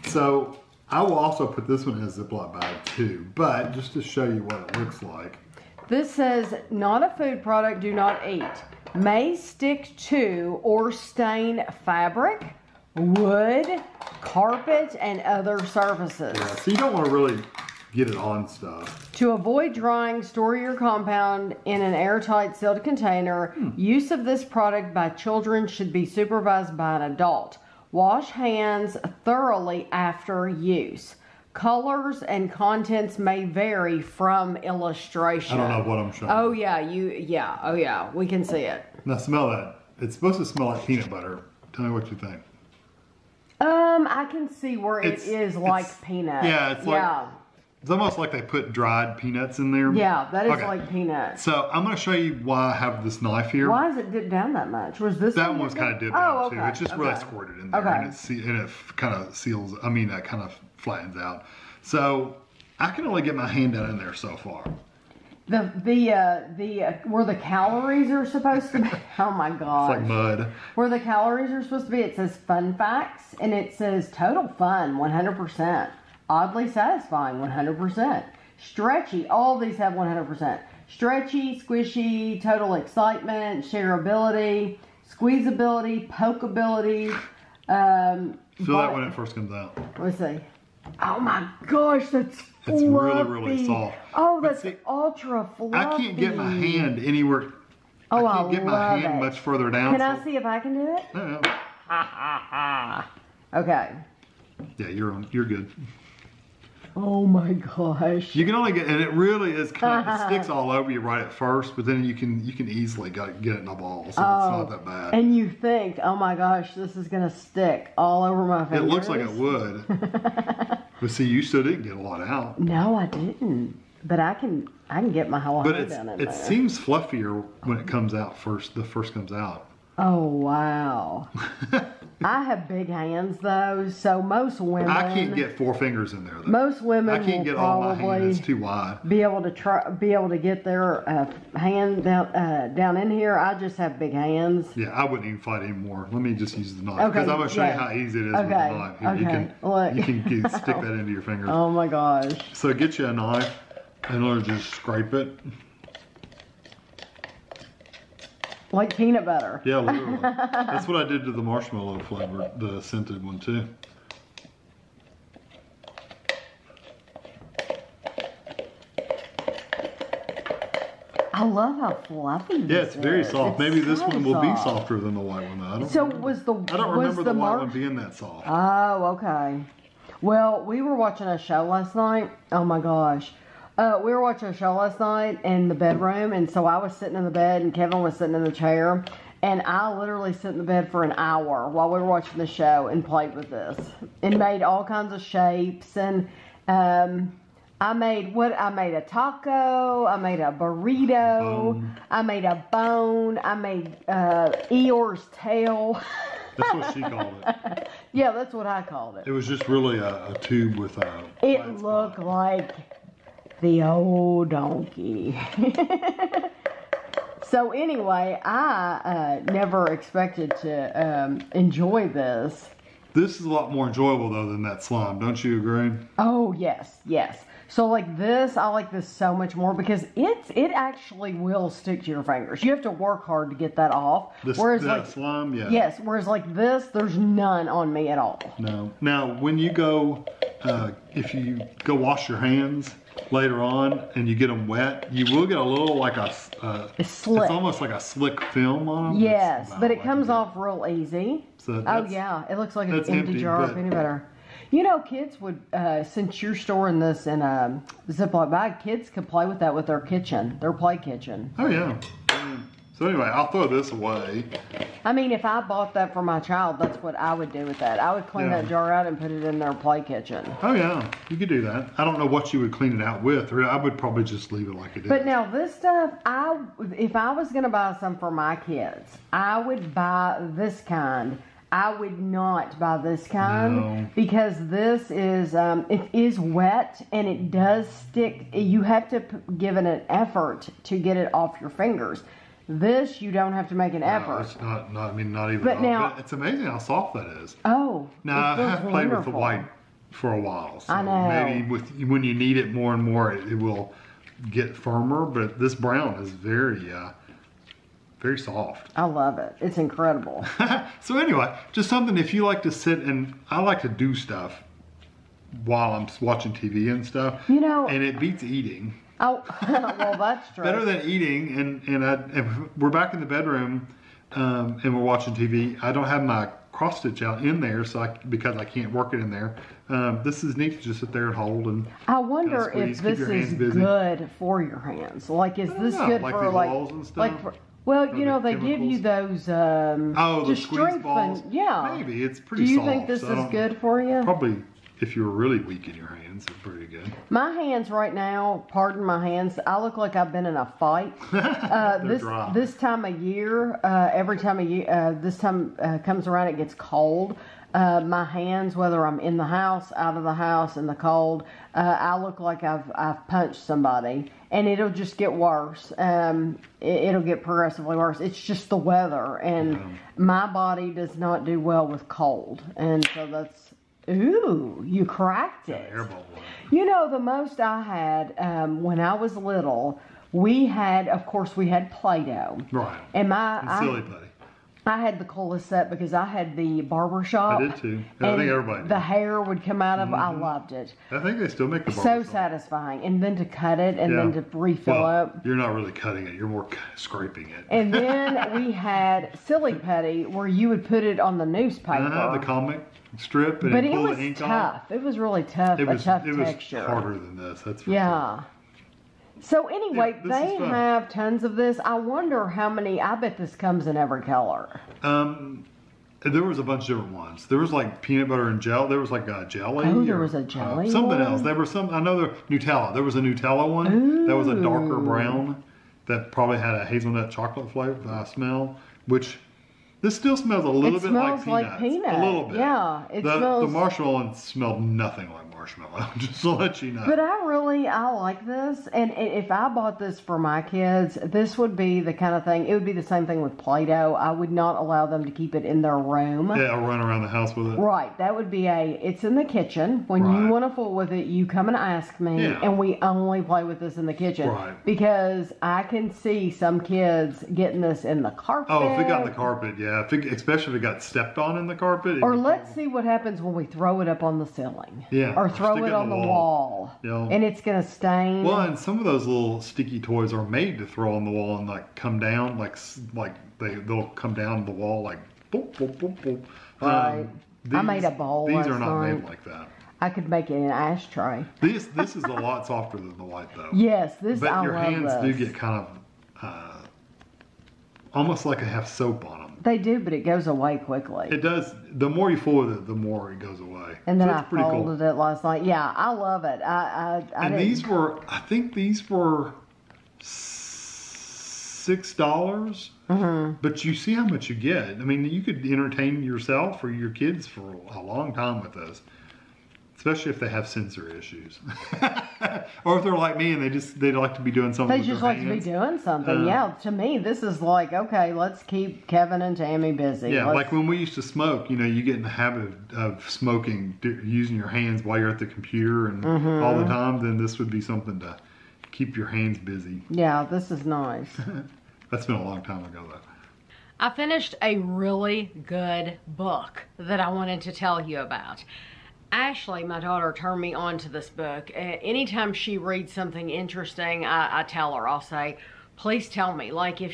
So I will also put this one in a Ziploc bag too, but just to show you what it looks like. This says, not a food product, do not eat. May stick to or stain fabric, wood, carpet and other surfaces. Yeah, so you don't want to really get it on stuff. To avoid drying, store your compound in an airtight sealed container. Use of this product by children should be supervised by an adult. Wash hands thoroughly after use. Colors and contents may vary from illustration. I don't know what I'm showing. Oh yeah, oh yeah, we can see it. Now smell that. It's supposed to smell like peanut butter. Tell me what you think. I can see where it is like peanut. Yeah, it's like, it's almost like they put dried peanuts in there. Yeah, that is like peanuts. So I'm going to show you why I have this knife here. Why is it dipped down that much? Was this that one was kind of dipped down too. Okay. It's just really squirted in there, and it kind of seals. I mean, that kind of flattens out. So I can only get my hand down in there so far. Where the calories are supposed to be. Oh my gosh. It's like mud. Where the calories are supposed to be, it says fun facts, and it says total fun, 100%. Oddly satisfying, 100%. Stretchy, all these have 100%. Stretchy, squishy, total excitement, shareability, squeezability, pokeability. Feel that when it first comes out. Let's see. Oh my gosh, that's fluffy. It's really, really soft. Oh, that's ultra fluffy. I can't get my hand anywhere. I can't get my hand much further down. Can I see if I can do it? No. Okay. Yeah, you're good. Oh my gosh. You can only get, and it really is kind of, it sticks all over you right at first, but then you can easily get it in the ball, so it's not that bad. And you think, oh my gosh, this is gonna stick all over my fingers. It looks like it would. But see, you still didn't get a lot out. No, I didn't. But I can get my whole hand down in there. It seems fluffier when it comes out first. The first comes out. Oh wow. I have big hands though, so most women. I can't get 4 fingers in there though. Most women I can't get all my hand. It's too wide. Be able to get their hand down in here. I just have big hands. Yeah, I wouldn't even fight anymore. Let me just use the knife because I'm gonna show you how easy it is with the knife. Here, you can stick that into your fingers. Oh my gosh. So get you a knife and learn to just scrape it. Like peanut butter. Yeah, literally. That's what I did to the marshmallow flavor, the scented one too. I love how fluffy this is. Yeah, it's very soft. Maybe this one will be softer than the white one. I don't remember the white one being that soft. Oh, okay. Well, we were watching a show last night. Oh my gosh. We were watching a show last night in the bedroom, and so I was sitting in the bed, and Kevin was sitting in the chair, and I literally sit in the bed for an hour while we were watching the show and played with this, and made all kinds of shapes, and I made a taco, I made a burrito, I made a bone, I made Eeyore's tail. That's what she called it. Yeah, that's what I called it. It was just really a tube with a. It looked like the old donkey. So anyway, I never expected to enjoy this. This is a lot more enjoyable though than that slime. Don't you agree? Oh yes, yes. So like this, I like this so much more because it actually will stick to your fingers. You have to work hard to get that off. Whereas like slime, yeah. Yes. Whereas like this, there's none on me at all. No. Now when you go, if you go wash your hands later on and you get them wet, you will get a little like a slick. It's almost like a slick film on them. Yes, but it comes off real easy. So yeah, it looks like an empty jar of peanut butter. You know, kids would, since you're storing this in a Ziploc bag, kids could play with that with their kitchen, their play kitchen. Oh yeah. So anyway, I'll throw this away. I mean, if I bought that for my child, that's what I would do with that. I would clean that jar out and put it in their play kitchen. Oh yeah, you could do that. I don't know what you would clean it out with, or I would probably just leave it like it is. But now this stuff, if I was going to buy some for my kids, I would buy this kind. I would not buy this kind because this is, it is wet and it does stick. You have to give it an effort to get it off your fingers. This, you don't have to make an effort. It's not, I mean, not even. But now, it's amazing how soft that is. Oh. Now, I have played with the white for a while. So I know. maybe when you need it more and more, it will get firmer. But this brown is very, very soft. I love it. It's incredible. So anyway, just something if you like to sit and I like to do stuff while I'm watching TV and stuff. You know, and it beats eating. Oh, well, that's true. Better than eating. And we're back in the bedroom and we're watching TV. I don't have my cross stitch out in there, so because I can't work it in there. This is neat to just sit there and hold and. I wonder squeeze, if this is good for your hands. Like, is this good like for like walls and stuff? like? Well, you know, they give you those. The just squeeze balls. Yeah. Maybe it's pretty. Do you soft, think this so is good for you? Probably. If you were really weak in your hands, it's pretty good. My hands right now, pardon my hands, I look like I've been in a fight. This time of year, every time of year, this time comes around, it gets cold. My hands, whether I'm in the house, out of the house, in the cold, I look like I've punched somebody, and it'll just get worse. It'll get progressively worse. It's just the weather, and my body does not do well with cold, and so that's. Ooh, you cracked it. You know, the most I had when I was little, we had Play-Doh. Right. And silly putty. I had the coolest set because I had the barber shop. I did too. I think everybody did. The hair would come out of. I loved it. I think they still make the barber so shop. Satisfying, and then to cut it and then to refill up. You're not really cutting it. You're more scraping it. And then we had silly putty where you would put it on the newspaper. The comic strip and but pull it was the ink tough. off. It was really tough. It was texture. Harder than this. That's for sure. So anyway, they have tons of this. I wonder how many. I bet this comes in every color. There was a bunch of different ones. There was like peanut butter and jelly. There was like a jelly. Oh, there was a jelly. Something else. There was some. I know the Nutella. There was a Nutella one. Ooh. That was a darker brown. That probably had a hazelnut chocolate flavor smell, which. This still smells a little bit like peanuts. A little bit. Yeah. The marshmallow one smelled nothing like marshmallow, just to let you know. But I like this. And if I bought this for my kids, this would be the kind of thing, it would be the same thing with Play-Doh. I would not allow them to keep it in their room. Yeah, or run around the house with it. Right. That would be it's in the kitchen. When you want to fool with it, you come and ask me, and we only play with this in the kitchen. Right. Because I can see some kids getting this in the carpet. Oh, if it got in the carpet, yeah. Especially if it got stepped on in the carpet. Or let's see what happens when we throw it up on the ceiling. Yeah. Or throw it on the wall. And it's going to stain. Well, and some of those little sticky toys are made to throw on the wall and like come down, like they'll come down the wall like boop, boop, boop, boop. Right. I made a bowl. These are not made like that. I could make it an ashtray. This is a lot softer than the white though. Yes, but your hands do get kind of almost like they have soap on them. They do, but it goes away quickly. It does. The more you fool with it, the more it goes away. And then I folded it last night. Yeah, I love it. I think these were $6. But you see how much you get. I mean, you could entertain yourself or your kids for a long time with this. Especially if they have sensory issues. Or if they're like me and they like to be doing something with their hands. To be doing something. Yeah, to me, this is like, okay, let's keep Kevin and Tammy busy. Yeah, like when we used to smoke, you know, you get in the habit of smoking, using your hands while you're at the computer and all the time, then this would be something to keep your hands busy. Yeah, this is nice. That's been a long time ago, though. I finished a really good book that I wanted to tell you about. Ashley, my daughter, turned me on to this book. Anytime she reads something interesting, I tell her, I'll say, please tell me. Like if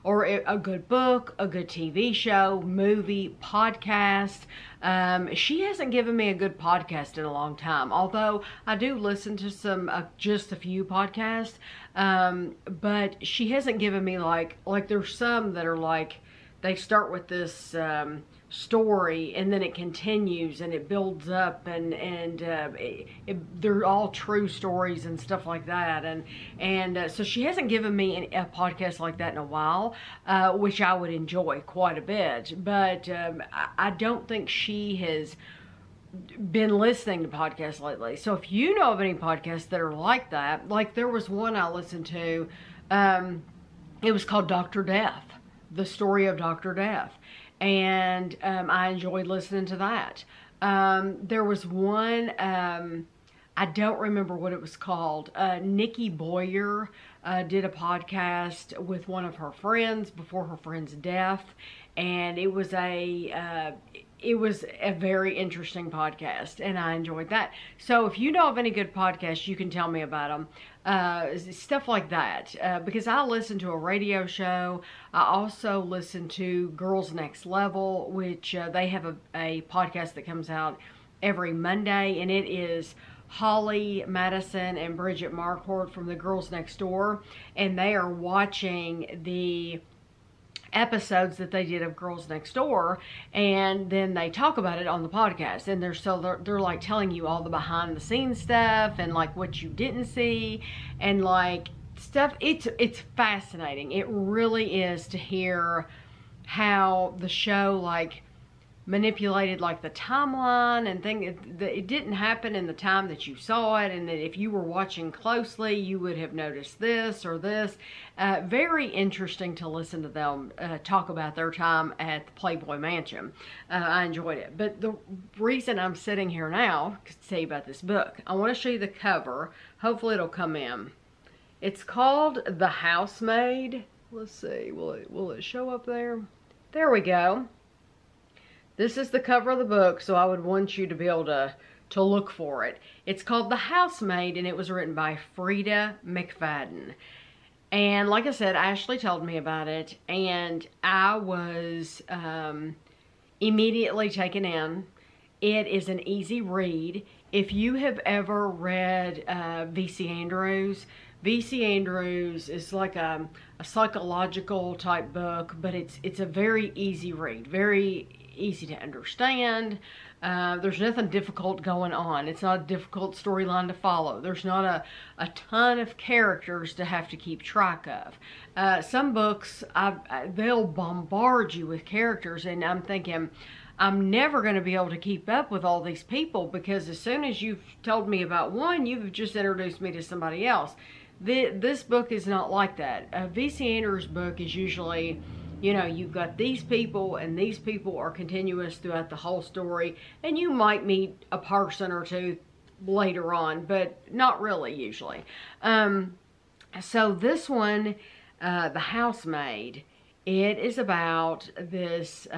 or a good book, a good TV show, movie, podcast. She hasn't given me a good podcast in a long time. Although I do listen to just a few podcasts. But she hasn't given me like there's some that are like, they start with this story and then it continues and it builds up and they're all true stories and stuff like that, and so she hasn't given me a podcast like that in a while, which I would enjoy quite a bit, but I don't think she has been listening to podcasts lately. So if you know of any podcasts that are like that, like there was one I listened to, it was called Dr. Death, the story of Dr. Death. And I enjoyed listening to that. There was one I don't remember what it was called. Nikki Boyer did a podcast with one of her friends before her friend's death, and it was a very interesting podcast, and I enjoyed that. So if you know of any good podcasts, you can tell me about them. Stuff like that, because I listen to a radio show. I also listen to Girls Next Level, which they have a podcast that comes out every Monday, and it is Holly Madison and Bridget Marquardt from the Girls Next Door, and they are watching the episodes that they did of Girls Next Door, and then they talk about it on the podcast, and they're like telling you all the behind the scenes stuff and like what you didn't see and like stuff. It's fascinating. It really is, to hear how the show like manipulated like the timeline and it didn't happen in the time that you saw it, and that if you were watching closely you would have noticed this or this. Very interesting to listen to them talk about their time at the Playboy Mansion. I enjoyed it. But the reason I'm sitting here now to tell you about this book, I want to show you the cover. Hopefully it'll come in. It's called The Housemaid. Let's see, will it show up there? There we go. This is the cover of the book, so I would want you to be able to look for it. It's called The Housemaid, and it was written by Frida McFadden. And like I said, Ashley told me about it, and I was immediately taken in. It is an easy read. If you have ever read V.C. Andrews, V.C. Andrews is like a psychological type book, but it's a very easy read, very easy to understand. There's nothing difficult going on. It's not a difficult storyline to follow. There's not a ton of characters to have to keep track of. Some books, they'll bombard you with characters, and I'm thinking, I'm never going to be able to keep up with all these people, because as soon as you've told me about one, you've just introduced me to somebody else. This book is not like that. V.C. Andrews' book is usually, you know, you've got these people, and these people are continuous throughout the whole story, and you might meet a person or two later on, but not really usually. So this one, The Housemaid, it is about this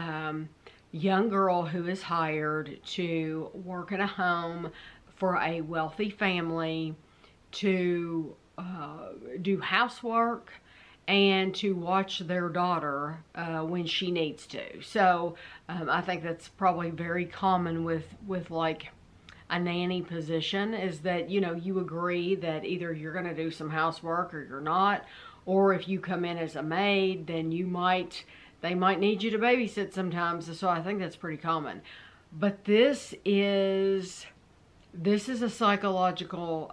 young girl who is hired to work in a home for a wealthy family, to do housework and to watch their daughter when she needs to. So I think that's probably very common with like a nanny position, is that, you know, you agree that either you're going to do some housework or you're not, or if you come in as a maid, then they might need you to babysit sometimes. So I think that's pretty common. But this is a psychological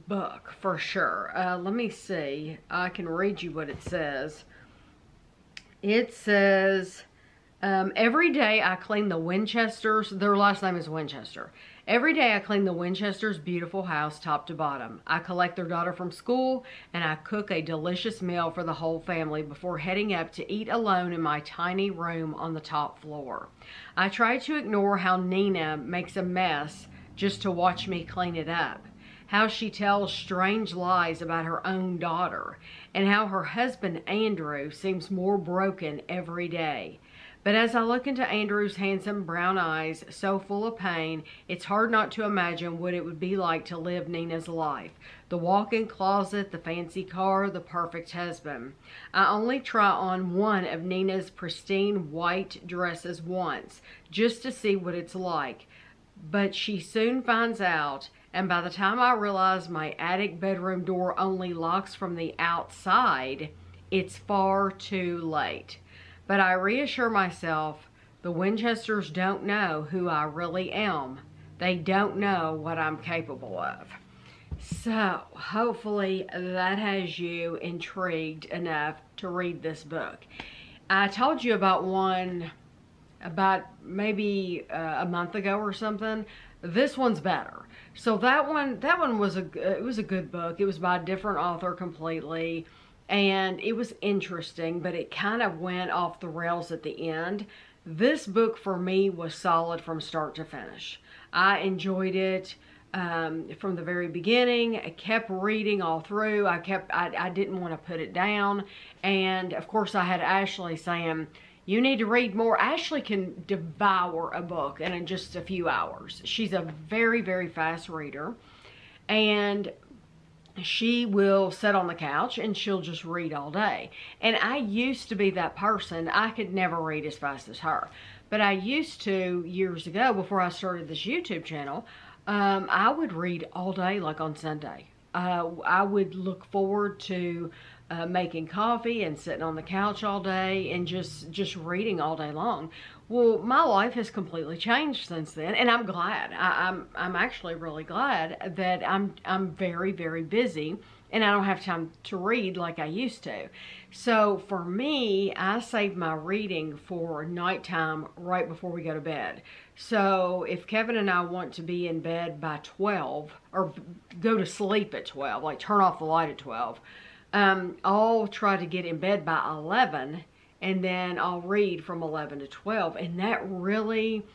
book for sure. Let me see. I can read you what it says. It says, every day I clean the Winchesters. Their last name is Winchester. Every day I clean the Winchesters' beautiful house top to bottom. I collect their daughter from school, and I cook a delicious meal for the whole family before heading up to eat alone in my tiny room on the top floor. I try to ignore how Nina makes a mess just to watch me clean it up, how she tells strange lies about her own daughter, and how her husband Andrew seems more broken every day. But as I look into Andrew's handsome brown eyes, so full of pain, it's hard not to imagine what it would be like to live Nina's life. The walk-in closet, the fancy car, the perfect husband. I only try on one of Nina's pristine white dresses once, just to see what it's like. But she soon finds out, and by the time I realize my attic bedroom door only locks from the outside, it's far too late. But I reassure myself, the Winchesters don't know who I really am. They don't know what I'm capable of. So, hopefully that has you intrigued enough to read this book. I told you about one about maybe a month ago or something. This one's better. So that one was it was a good book. It was by a different author completely. And it was interesting, but it kind of went off the rails at the end. This book for me was solid from start to finish. I enjoyed it. from the very beginning. I kept reading all through. I didn't want to put it down. And of course I had Ashley saying, you need to read more. Ashley can devour a book in just a few hours. She's a very, very fast reader. And she will sit on the couch and she'll just read all day. And I used to be that person. I could never read as fast as her. But I used to, years ago, before I started this YouTube channel, I would read all day, like on Sunday. I would look forward to making coffee and sitting on the couch all day and just reading all day long. Well, my life has completely changed since then, and I'm glad. I'm actually really glad that I'm very, very busy and I don't have time to read like I used to. So for me, I save my reading for nighttime right before we go to bed. So if Kevin and I want to be in bed by 12 or go to sleep at 12, like turn off the light at 12, I'll try to get in bed by 11 and then I'll read from 11 to 12. And that really,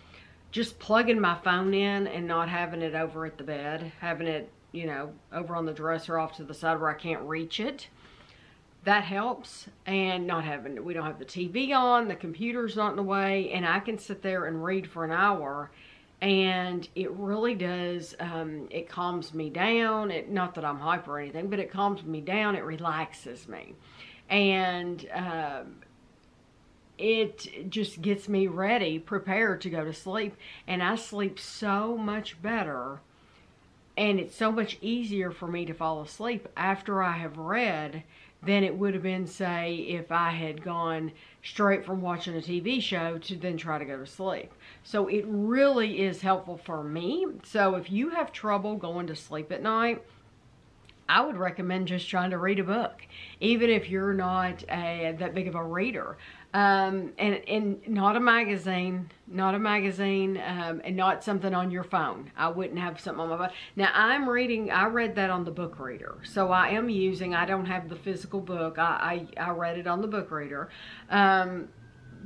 just plugging my phone in and not having it over at the bed, having it, you know, over on the dresser off to the side where I can't reach it, that helps. And not having, we don't have the TV on, the computer's not in the way, and I can sit there and read for an hour, and it really does, it calms me down. Not that I'm hyper or anything, but it calms me down, it relaxes me. And it just gets me ready, prepared to go to sleep, and I sleep so much better. And it's so much easier for me to fall asleep after I have read than it would have been, say, if I had gone straight from watching a TV show to then try to go to sleep. So it really is helpful for me. So if you have trouble going to sleep at night, I would recommend just trying to read a book, even if you're not that big of a reader. And not a magazine, and not something on your phone. I wouldn't have something on my phone. Now I read that on the book reader. So I don't have the physical book. I read it on the book reader.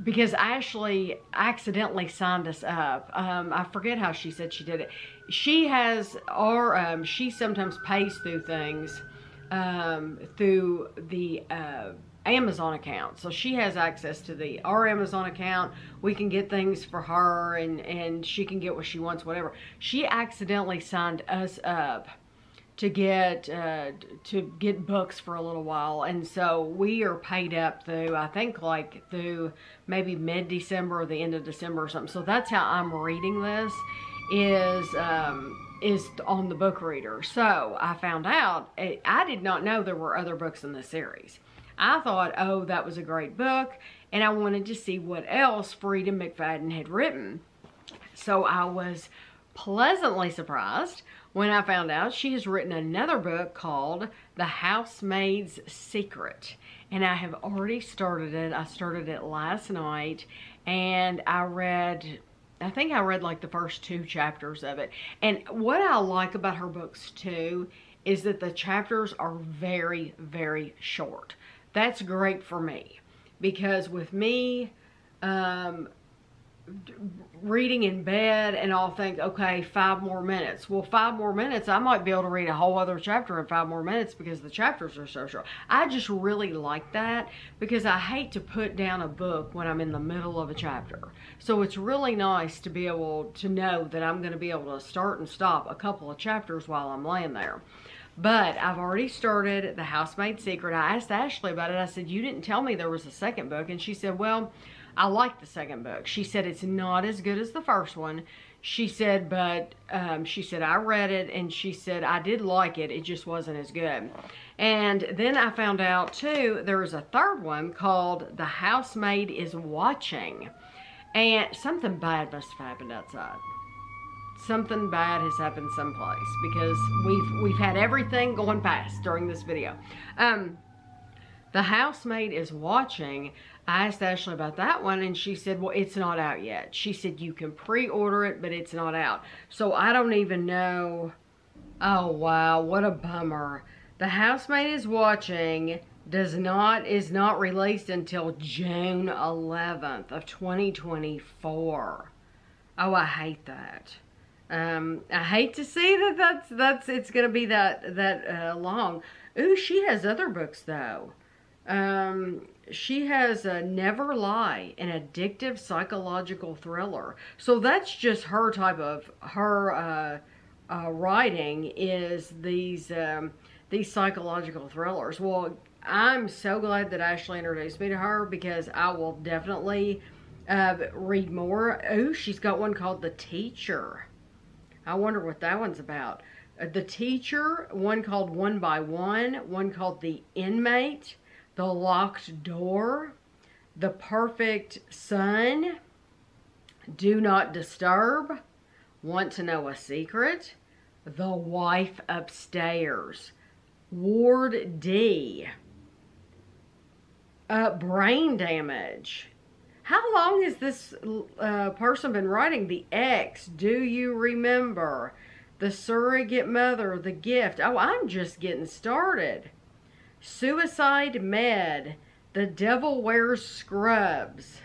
Because Ashley accidentally signed us up. I forget how she said she did it. She has she sometimes pays through things, through the, Amazon account. So she has access to our Amazon account. We can get things for her and she can get what she wants, whatever. She accidentally signed us up to get books for a little while, and so we are paid up through, I think, like through maybe mid-December or the end of December or something. So that's how I'm reading this, is on the book reader. So I found out, I did not know there were other books in this series. I thought, oh, that was a great book, and I wanted to see what else Freedom McFadden had written. So I was pleasantly surprised when I found out she has written another book called The Housemaid's Secret. And I have already started it. I started it last night, and I think I read like the first 2 chapters of it. And what I like about her books too is that the chapters are very, very short. That's great for me, because with me, reading in bed, and I'll think, okay, 5 more minutes. Well, 5 more minutes, I might be able to read a whole other chapter in 5 more minutes because the chapters are so short. I just really like that, because I hate to put down a book when I'm in the middle of a chapter. So it's really nice to be able to know that I'm going to be able to start and stop a couple of chapters while I'm laying there. But I've already started The Housemaid's Secret. I asked Ashley about it. I said, you didn't tell me there was a second book. And she said, well, I like the second book. She said, it's not as good as the first one. She said, but she said, I read it, and she said, I did like it. It just wasn't as good. And then I found out too, there was a third one called The Housemaid is Watching. And something bad must have happened outside. Something bad has happened someplace, because we've had everything going past during this video. The Housemaid is Watching. I asked Ashley about that one, and she said, well, it's not out yet. She said you can pre-order it, but it's not out. So I don't even know. Oh wow, what a bummer. The Housemaid is Watching is not released until June 11th of 2024. Oh, I hate that. I hate to see that it's gonna be that long. Ooh, she has other books though. She has Never Lie, an addictive psychological thriller. So that's just her type of writing, is these psychological thrillers. Well, I'm so glad that Ashley introduced me to her, because I will definitely read more. Ooh, she's got one called The Teacher. I wonder what that one's about. The Teacher, one called One by one called The Inmate, The Locked Door, The Perfect Son, Do Not Disturb, Want to Know a Secret, The Wife Upstairs, Ward D, Brain Damage. How long has this person been writing? The Ex, Do You Remember? The Surrogate Mother, The Gift. Oh, I'm just getting started. Suicide Med, The Devil Wears Scrubs,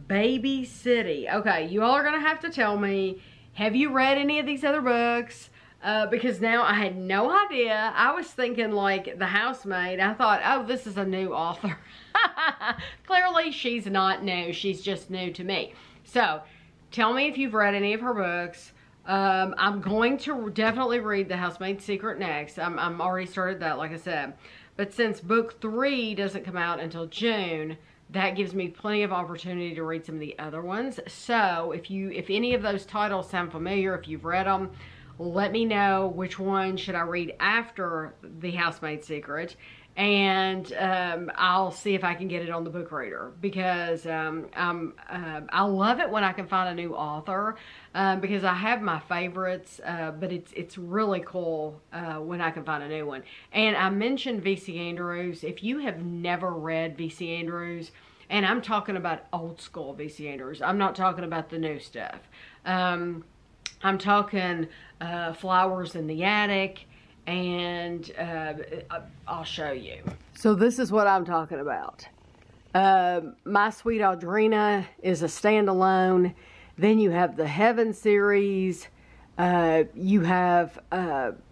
Baby City. Okay, you all are going to have to tell me, have you read any of these other books? Because now I had no idea. I was thinking like The Housemaid. I thought, oh, this is a new author. Clearly, she's not new. She's just new to me. So, tell me if you've read any of her books. I'm going to definitely read The Housemaid's Secret next. I'm already started that, like I said. But since book 3 doesn't come out until June, that gives me plenty of opportunity to read some of the other ones. So, if any of those titles sound familiar, if you've read them, let me know which one should I read after The Housemaid's Secret, and I'll see if I can get it on the book reader, because I love it when I can find a new author, because I have my favorites, but it's really cool when I can find a new one. And I mentioned V.C. Andrews. If you have never read V.C. Andrews, and I'm talking about old school V.C. Andrews, I'm not talking about the new stuff. I'm talking Flowers in the Attic, and I'll show you. So this is what I'm talking about. My Sweet Audrina is a standalone. Then you have the Heaven series. You have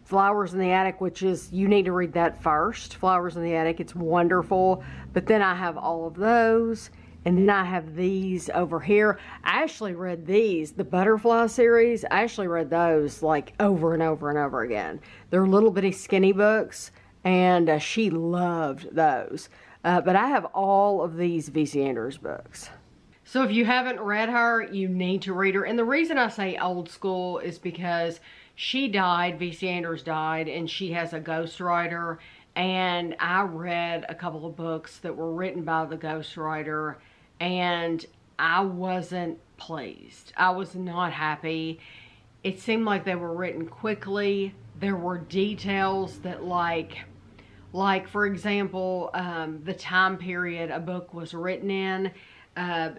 Flowers in the Attic, which is, you need to read that first. Flowers in the Attic, it's wonderful. But then I have all of those. And then I have these over here. I actually read these, the Butterfly series. I actually read those like over and over and over again. They're little bitty skinny books, and she loved those. But I have all of these V.C. Andrews books. So if you haven't read her, you need to read her. And the reason I say old school is because she died, V.C. Andrews died, and she has a ghostwriter. And I read a couple of books that were written by the ghostwriter, and I wasn't pleased. I was not happy. It seemed like they were written quickly. There were details that like for example, the time period a book was written in.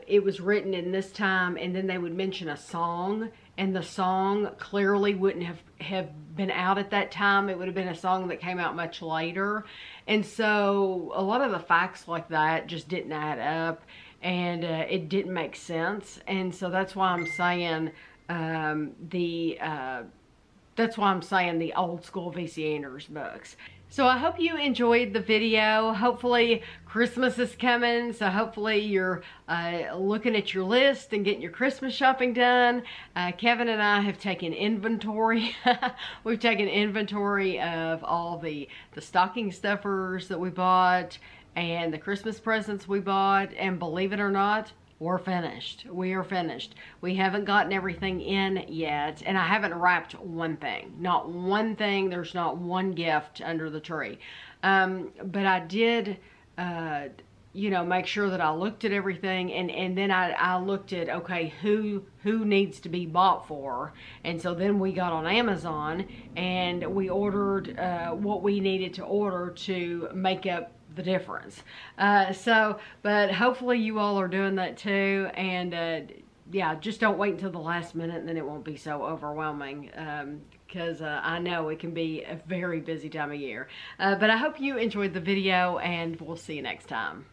It was written in this time, and then they would mention a song, and the song clearly wouldn't have been out at that time. It would have been a song that came out much later. And so a lot of the facts like that just didn't add up, and it didn't make sense. And so that's why I'm saying the old school V.C. Andrews books. So I hope you enjoyed the video. Hopefully Christmas is coming, so hopefully you're looking at your list and getting your Christmas shopping done. Kevin and I have taken inventory. We've taken inventory of all the stocking stuffers that we bought and the Christmas presents we bought, and believe it or not, we're finished. We are finished. We haven't gotten everything in yet, and I haven't wrapped one thing. Not one thing. There's not one gift under the tree. But I did, you know, make sure that I looked at everything, and then I looked at, okay, who needs to be bought for. And so then we got on Amazon, and we ordered what we needed to order to make up the difference. But hopefully you all are doing that too, and yeah, just don't wait until the last minute, and then it won't be so overwhelming, because I know it can be a very busy time of year. But I hope you enjoyed the video, and we'll see you next time.